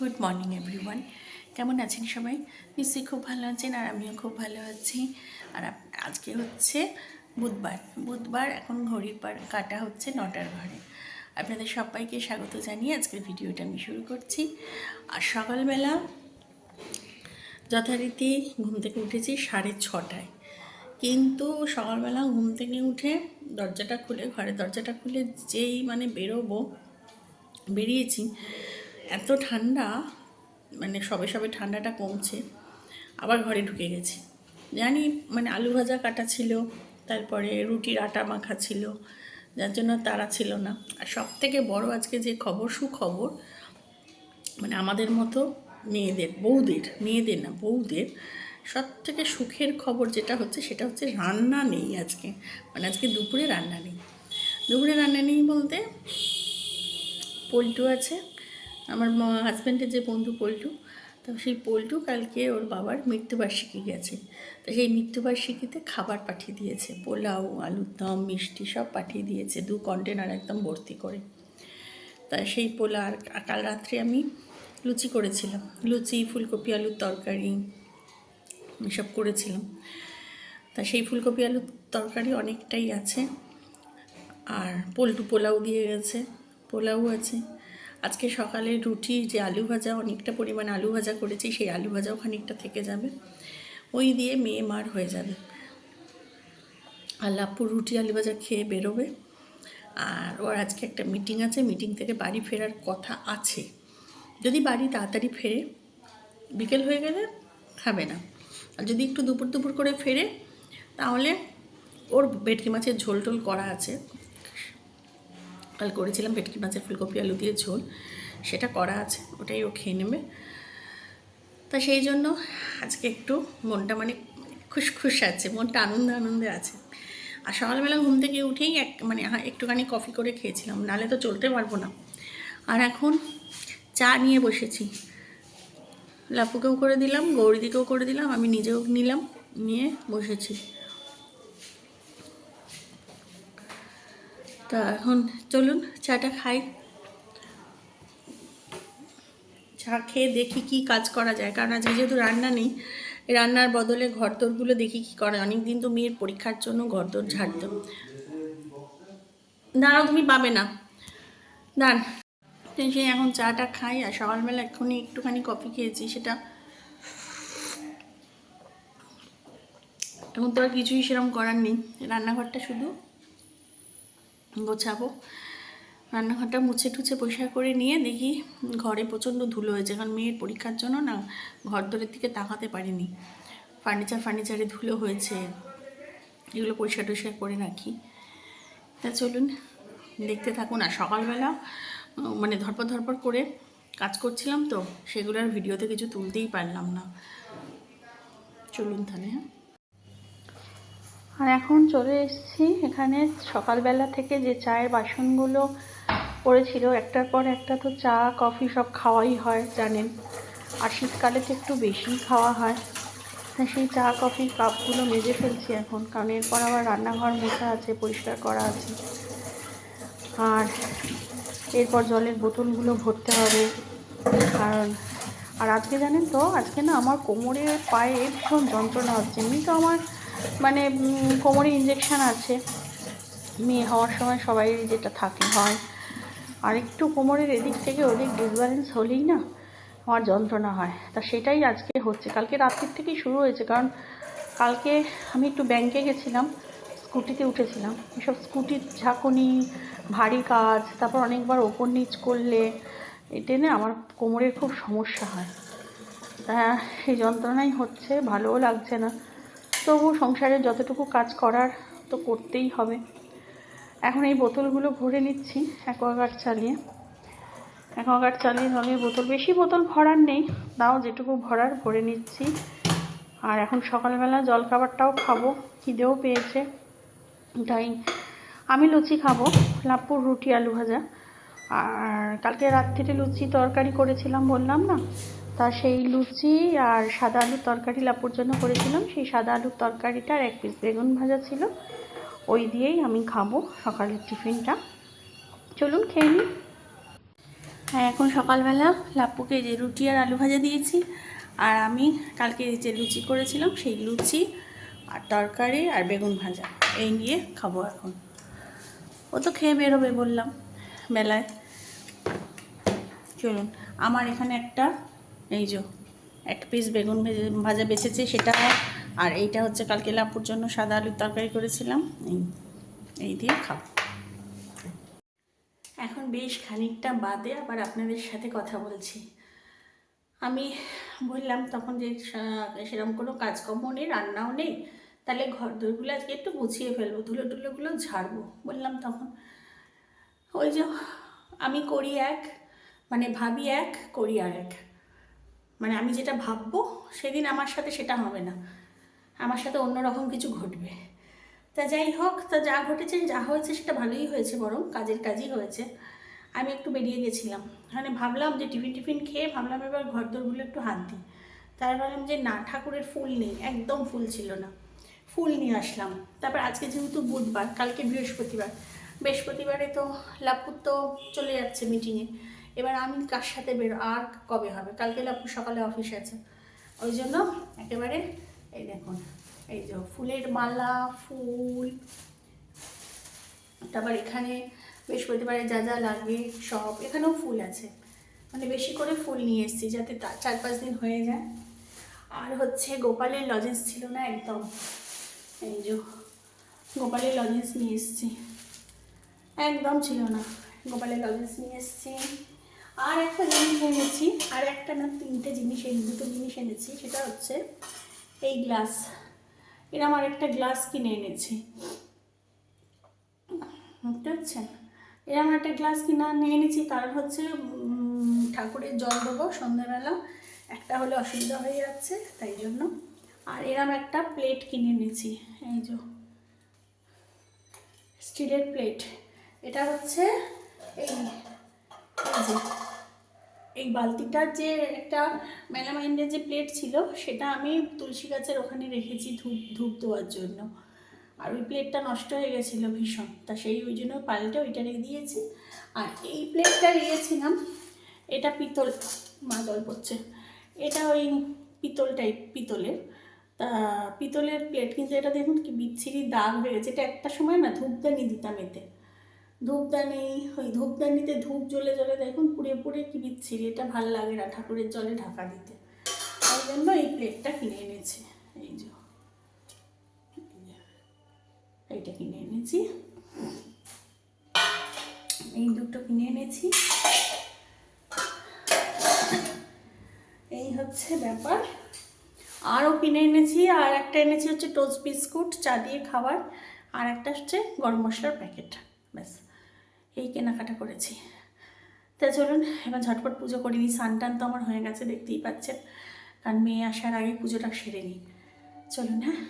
Good morning everyone. কেমন আছেন সবাই? নিশ্চয়ই খুব ভালো আছেন, আর আমিও খুব ভালো আছি। আর আজকে হচ্ছে বুধবার এখন ঘড়ির কাটা হচ্ছে 9টার ঘরে। আপনাদের সবাইকে স্বাগত জানিয়ে আজকের ভিডিওটা আমি শুরু করছি। আর সকালবেলা যথারীতি ঘুম থেকে উঠেছি 6:30টায়, কিন্তু সকালবেলা ঘুম থেকে উঠে ঘরের দরজাটা খুলে যেই বেরিয়েছি, এত ঠান্ডা, সবে সবে ঠান্ডাটা কমছে, আবার ঘরে ঢুকে গেছি। জানি আলু ভাজা কাটা ছিল, তারপরে রুটির আটা মাখা ছিল, যার জন্য তাড়া ছিল না। আর সব থেকে বড় আজকে যে সুখবর, আমাদের মতো বউদের সব থেকে সুখের খবর যেটা হচ্ছে সেটা হচ্ছে রান্না নেই আজকে। আজকে দুপুরে রান্না নেই বলতে পল্টু আছে, আমার হাজব্যান্ডের যে বন্ধু পল্টু, তো সেই পল্টু কালকে ওর বাবার মৃত্যুবার্ষিকী গেছে। তো সেই মৃত্যুবার্ষিকীতে খাবার পাঠিয়ে দিয়েছে, পোলাও, আলুর দম, মিষ্টি সব পাঠিয়ে দিয়েছে, 2 কন্টেনার একদম ভর্তি করে। তা সেই পোলাও, আর কাল রাত্রে আমি লুচি করেছিলাম, ফুলকপি আলুর তরকারি এসব করেছিলাম। তা সেই ফুলকপি আলুর তরকারি অনেকটাই আছে, আর পল্টু পোলাও দিয়ে গেছে, পোলাও আছে। আজকে সকালে রুটি যে আলু ভাজা, অনেকটা পরিমাণে আলু ভাজা করেছি, সেই আলু ভাজাও খানিকটা থেকে যাবে, ওই দিয়ে মেয়ে মার হয়ে যাবে। আর লাপ্পুর রুটি আলু ভাজা খেয়ে বেরোবে। আর ওর আজকে একটা মিটিং আছে, মিটিং থেকে বাড়ি ফেরার কথা আছে। যদি বাড়ি তাড়াতাড়ি ফেরে, বিকেল হয়ে গেলে খাবে না। আর যদি একটু দুপুর করে ফেরে, তাহলে ওর ভেটকি মাছের ঝোল টোল করা আছে, কাল করেছিলাম ভেটকি মাছের ফুলকপি আলু দিয়ে ঝোল, সেটা করা আছে, ওটাই ও খেয়ে নেবে। তা সেই জন্য আজকে একটু মনটা খুশ আছে, মনটা আনন্দে আছে। আর সকালবেলা ঘুম থেকে উঠেই একটুখানি কফি করে খেয়েছিলাম, নাহলে তো চলতে পারবো না। আর এখন চা নিয়ে বসেছি, লাপুকেও করে দিলাম, গৌরীদিকেও করে দিলাম, আমি নিজেও নিয়ে বসেছি। তা এখন চলুন চাটা খাই, চা খেয়ে দেখি কি কাজ করা যায়। কারণ আজকে যেহেতু রান্না নেই, রান্নার বদলে ঘরদোরগুলো দেখি কি করা। অনেকদিন তো মেয়ের পরীক্ষার জন্য ঘরদোর ঝাড়তাম। দাঁড়াও, তুমি পাবে না, দাঁড়। সেই এখন চাটা খাই। আর সকালবেলা এক্ষুনি একটুখানি কফি খেয়েছি, সেটা এখন তো আর কিছুই সেরকম করার নেই। রান্নাঘরটা শুধু গোছাবো, রান্নাঘরটা মুছে টুছে পরিষ্কার করে নিয়ে দেখি ঘরে প্রচণ্ড ধুলো হয়েছে, কারণ মেয়ের পরীক্ষার জন্য না ঘর দরের দিকে তাকাতে পারিনি। ফার্নিচারে ধুলো হয়েছে, এগুলো পরিষ্কার টরিষ্কার করে রাখি। তা চলুন দেখতে থাকুন। আর সকালবেলা ধরপড় করে কাজ করছিলাম, তো সেগুলোর ভিডিওতে কিছু তুলতেই পারলাম না। চলুন তাহলে। হ্যাঁ, আর এখন চলে এসেছি এখানে। সকালবেলা থেকে যে চায়ের বাসনগুলো পড়েছিল, একটার পর একটা তো চা কফি সব খাওয়াই হয় জানেন, আর শীতকালে তো একটু বেশিই খাওয়া হয়। সেই চা কফি কাপগুলো মেজে ফেলছি এখন, কারণ এরপর আবার রান্নাঘর মোছা আছে, পরিষ্কার করা আছে। আর এরপর জলের বোতলগুলো ভরতে হবে। আর আজকে জানেন তো, আজকে না আমার কোমরে পায়ে ভীষণ যন্ত্রণা হচ্ছে। এমনি তো আমার কোমরে ইঞ্জেকশান আছে, মেয়ে হওয়ার সময় সবাই যেটা থাকে হয়। আর একটু কোমরের এদিক থেকে ওদিক ডিসব্যালেন্স হলেই না আমার যন্ত্রণা হয়। তা সেটাই আজকে হচ্ছে, কালকে রাত্রির থেকেই শুরু হয়েছে। কারণ কালকে আমি একটু ব্যাংকে গেছিলাম, স্কুটিতে উঠেছিলাম। এসব স্কুটির ঝাঁকুনি, ভারী কাজ, তারপর অনেকবার ওপর নিচ করলে এতে না আমার কোমরের খুব সমস্যা হয়। তা সেই যন্ত্রণাই হচ্ছে, ভালোও লাগছে না। তবু সংসারে যতটুকু কাজ করার তো করতেই হবে। এখন এই বোতলগুলো ভরে নিচ্ছি অ্যাকোয়াগার্ড চালিয়ে জলের বোতল, বেশি বোতল ভরার নেই, তাও যেটুকু ভরার ভরে নিচ্ছি। আর এখন সকালবেলা জলখাবারটাও খাবো, খিদেও পেয়েছে, তাই আমি লুচি খাবো, লাপ্পুর রুটি আলু ভাজা। আর কালকে রাত্রিতে লুচি তরকারি করেছিলাম বললাম না, তা সেই লুচি আর সাদা আলুর তরকারি লাপ্পুর জন্য করেছিলাম। সেই সাদা আলুর তরকারিটার 1 পিস বেগুন ভাজা ছিল, ওই দিয়েই আমি খাবো সকালের টিফিনটা। চলুন খেয়ে নিই। হ্যাঁ, এখন সকালবেলা লাপ্পুকে যে রুটি আর আলু ভাজা দিয়েছি, আর আমি কালকে যে লুচি করেছিলাম সেই লুচি আর তরকারি আর বেগুন ভাজা এই নিয়ে খাবো এখন। ও তো খেয়ে বেরোবে বললাম বেলায়। চলুন, আমার এখানে একটা এই যে এক পিস বেগুন ভাজা বেঁচেছে সেটা, আর এইটা হচ্ছে কালকে লাপুর জন্য সাদা আলুর তরকারি করেছিলাম, এই দিয়ে খাবো। এখন বেশ খানিকটা বাদে আবার আপনাদের সাথে কথা বলছি। আমি বললাম তখন যে সেরকম কোনো কাজকর্ম নেই, রান্নাও নেই, তাহলে ঘর দোরগুলো আজকে একটু গুছিয়ে ফেলবো, ধুলো টুলোগুলো ঝাড়বো বললাম। তখন ওই যে আমি করি এক, মানে ভাবি এক, করি আর এক। মানে আমি যেটা ভাববো সেদিন আমার সাথে সেটা হবে না, আমার সাথে অন্যরকম কিছু ঘটবে। তা যাই হোক, তা যা ঘটেছে যা হয়েছে সেটা ভালোই হয়েছে, বরং কাজের কাজই হয়েছে। আমি একটু বেরিয়ে গেছিলাম, মানে ভাবলাম যে টিফিন খেয়ে ভাবলাম এবার ঘর দোরগুলো একটু হাত দিই। তাই ভাবলাম যে না, ঠাকুরের ফুল নেই, একদম ফুল ছিল না, ফুল নিয়ে আসলাম। তারপর আজকে যেহেতু বুধবার, কালকে বৃহস্পতিবার, বৃহস্পতিবারে তো লাপুর তো চলে যাচ্ছে মিটিংয়ে, এবার আমি কার সাথে আর কবে হবে, কালকে লাপুর সকালে অফিস আছে, ওই জন্য একেবারে এই দেখুন এই যে ফুলের মালা, ফুল, তারপর এখানে বৃহস্পতিবারে যা যা লাগে সব, এখানেও ফুল আছে, মানে বেশি করে ফুল নিয়ে এসেছি যাতে 4-5 দিন হয়ে যায়। আর হচ্ছে গোপালের লজেন্স ছিল না একদম, এই যে গোপালের লজেন্স নিয়ে এসেছি, একদম ছিল না, গোপালের লজেন্স নিয়ে এসেছি। আর একটা জিনিস এনেছি, আর একটা না 3টে জিনিস, এই 2টো জিনিস এনেছি, সেটা হচ্ছে এই গ্লাস। এরম আর একটা গ্লাস কিনে এনেছি, বুঝতে পারছেন? এরম একটা গ্লাস কিনে নিয়ে এনেছি, কারণ হচ্ছে ঠাকুরের জল দেবো সন্ধ্যাবেলা, একটা হলে অসুবিধা হয়ে যাচ্ছে তাই জন্য। আর এরম একটা প্লেট কিনে এনেছি, এই যে স্টিলের প্লেট। এটা হচ্ছে এই যে এই বালতিটার যে একটা মেলামাইন্ডের যে প্লেট ছিল, সেটা আমি তুলসী গাছের ওখানে রেখেছি ধূপ দেওয়ার জন্য, আর ওই প্লেটটা নষ্ট হয়ে গেছিলো ভীষণ, তা ওই জন্য পাল্টে ওইটা রেখে দিয়েছি। আর এই প্লেটটা নিয়েছিলাম, এটা পিতল, মা জল পড়ছে, এটা ওই পিতলের, তা পিতলের প্লেট, কিন্তু এটা দেখুন কি বিচ্ছিরি দাগ হয়ে গেছে। এটা একটা সময় না ধূপদানি দিতাম এতে, ধূপদানি, ওই ধূপদানিতে ধূপ জ্বলে জ্বলে দেখুন পুড়ে পুড়ে কি বিচ্ছিরি, এটা ভাল লাগে না ঠাকুরের জলে ঢাকা দিতে, তাই জন্য এই প্লেটটা কিনে এনেছি। এই যে এইটা কিনে এনেছি, এই দুটো কিনে এনেছি, এই হচ্ছে ব্যাপার। আরও কিনে এনেছি, আর একটা এনেছি হচ্ছে টোস্ট বিস্কুট চা দিয়ে খাবার, আর একটা হচ্ছে গরম মশলার প্যাকেট, ব্যাস এই কেনাকাটা করেছি। তা চলুন এবার ঝটপট পুজো করে নিই, স্নান টান তো আমার হয়ে গেছে দেখতেই পাচ্ছেন, কারণ মেয়ে আসার আগে পুজোটা সেরে নিই। চলুন, হ্যাঁ।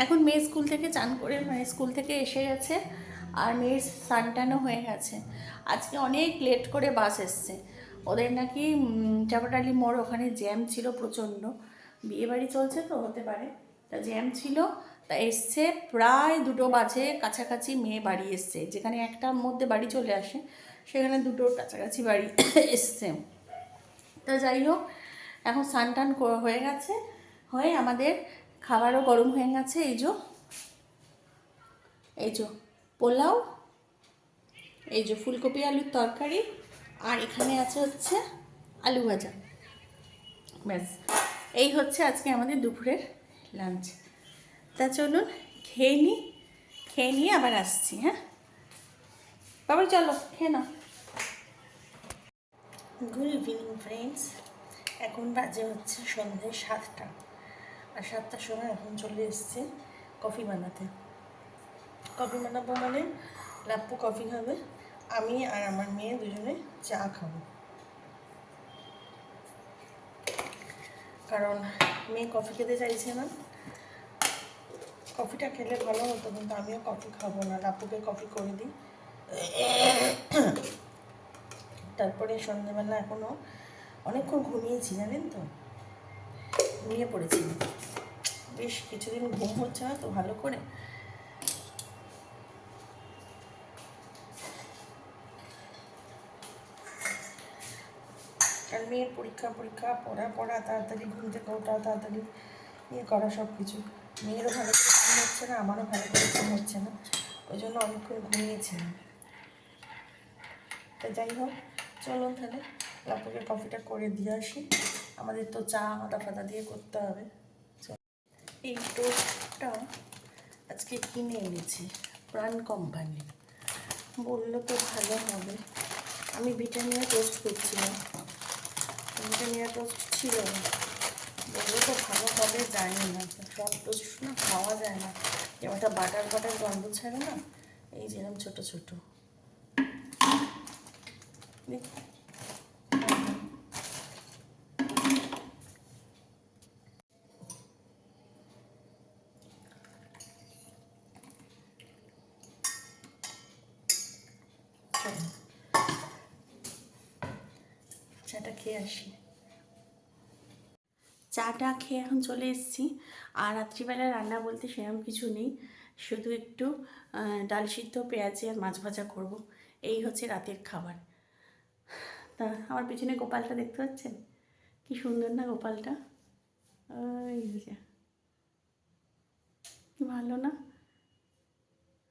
এখন মেয়ে স্কুল থেকে চান করে, মানে স্কুল থেকে এসে গেছে, আর মেয়ের স্নান টানও হয়ে গেছে। আজকে অনেক লেট করে বাস এসছে, ওদের নাকি চাপাটালি মোড় ওখানে জ্যাম ছিল প্রচণ্ড, বিয়েবাড়ি চলছে তো হতে পারে, তা জ্যাম ছিল, তা এসছে প্রায় 2টো বাজে কাছাকাছি মেয়ে বাড়ি এসছে, যেখানে একটার মধ্যে বাড়ি চলে আসে সেখানে 2টোর কাছাকাছি বাড়ি এসছে। তা যাই হোক, এখন স্নান টান হয়ে গেছে, হয়ে আমাদের খাবারও গরম হয়ে গেছে, এই যে পোলাও, এই যে ফুলকপি আলুর তরকারি, আর এখানে আছে হচ্ছে আলু ভাজা, ব্যাস এই হচ্ছে আজকে আমাদের দুপুরের লাঞ্চ। তা চলুন খেয়ে নিয়ে আবার আসছি, হ্যাঁ বাবা, চলো খেয়ে নাও। গুড ইভিনিং ফ্রেন্ডস, এখন বাজে হচ্ছে সন্ধ্যে 7টা, আর 7টার সময় এখন চলে এসছে কফি বানাতে। কফি বানাবো মানে লাপ্পু কফি খাবে, আমি আর আমার মেয়ে দুজনে চা খাবো। কারণ মেয়ে কফি খেতে চাইছে না। কফিটা খেলে ভালো হতো, কিন্তু আমিও কফি খাবো না, লাপ্পুকে কফি করে দিই। তারপরে সন্ধ্যেবেলা এখনও অনেকক্ষণ ঘুমিয়েছি জানেন তো, ঘুমিয়ে পড়েছি। বেশ কিছুদিন ঘুম হচ্ছে না তো ভালো করে। আর মেয়ের পরীক্ষা পড়া তাড়াতাড়ি ঘুম থেকে ওঠা, তাড়াতাড়ি ইয়ে করা, সব কিছু। মেয়েরও ভালো করে ঘুম হচ্ছে না, আমারও ভালো করে ঘুম হচ্ছে না, ওই জন্য অনেকক্ষণ ঘুমিয়েছিলাম। তো যাই হোক, চলুন তাহলে লাপুকে কফিটা করে দিয়ে আসি। আমাদের তো চা আদা ফাদা দিয়ে করতে হবে। এই টোস্টটা আজকে কিনে এনেছি প্রাণ কোম্পানি, বললো তো ভালো হবে। আমি ব্রিটানিয়া টোস্ট করছিলাম, ব্রিটানিয়া টোস্ট ছিল না, বললো তো ভালো হবে, জানি না। সব টোস্ট না খাওয়া যায় না, যেমনটা বাটার গন্ধ ছাড়ে না, এই যেরকম ছোটো ছোটো। চাটা খেয়ে আসি। চাটা খেয়ে এখন চলে এসেছি। আর রাত্রিবেলা রান্না বলতে সেরকম কিছু নেই, শুধু একটু ডাল সিদ্ধ, পেঁয়াজি আর মাছ ভাজা করব। এই হচ্ছে রাতের খাবার। তা আমার পিছনে গোপালটা দেখতে পাচ্ছেন, কি সুন্দর না গোপালটা, ওই যে কি ভালো না।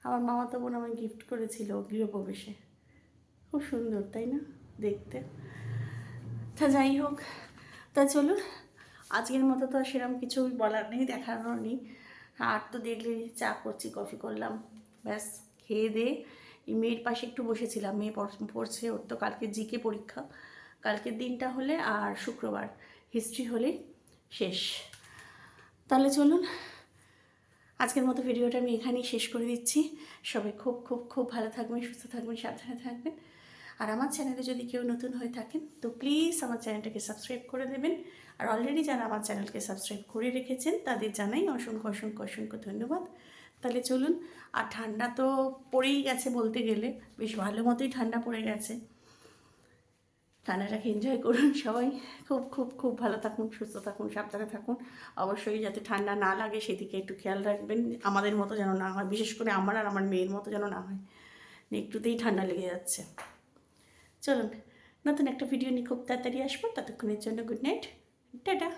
আমার মামাতো বোন আমায় গিফট করেছিল গৃহপ্রবেশে, খুব সুন্দর তাই না দেখতে। তা যাই হোক, তা চলুন, আজকের মতো তো সেরকম কিছু বলার নেই, দেখানোর নেই। আর তো দেখলে চা করছি, কফি করলাম, ব্যাস খেয়ে দিয়ে এই মেয়ের পাশে একটু বসেছিলাম। মেয়ে পড়ছে, ওর তো কালকে জিকে পরীক্ষা, কালকের দিনটা হলে আর শুক্রবার হিস্ট্রি হলে শেষ। তাহলে চলুন, আজকের মতো ভিডিওটা আমি এখানেই শেষ করে দিচ্ছি। সবাই খুব খুব খুব ভালো থাকবেন, সুস্থ থাকবেন, সাবধানে থাকবেন। আর আমার চ্যানেলে যদি কেউ নতুন হয়ে থাকেন তো প্লিজ আমার চ্যানেলটাকে সাবস্ক্রাইব করে দেবেন। আর অলরেডি যারা আমার চ্যানেলকে সাবস্ক্রাইব করে রেখেছেন তাদের জানাই অসংখ্য অসংখ্য অসংখ্য ধন্যবাদ। তাহলে চলুন, আর ঠান্ডা তো পড়েই গেছে, বলতে গেলে বেশ ভালো মতোই ঠান্ডা পড়ে গেছে। ঠান্ডাটাকে এনজয় করুন সবাই, খুব খুব খুব ভালো থাকুন, সুস্থ থাকুন, সাবধানে থাকুন। অবশ্যই যাতে ঠান্ডা না লাগে সেদিকে একটু খেয়াল রাখবেন, আমাদের মতো যেন না হয়, বিশেষ করে আমার আর আমার মেয়ের মতো যেন না হয়, একটুতেই ঠান্ডা লেগে যাচ্ছে। চলুন, নতুন একটা ভিডিও নিয়ে খুব তাড়াতাড়ি আসবো, ততক্ষণের জন্য গুড নাইট, টাটা।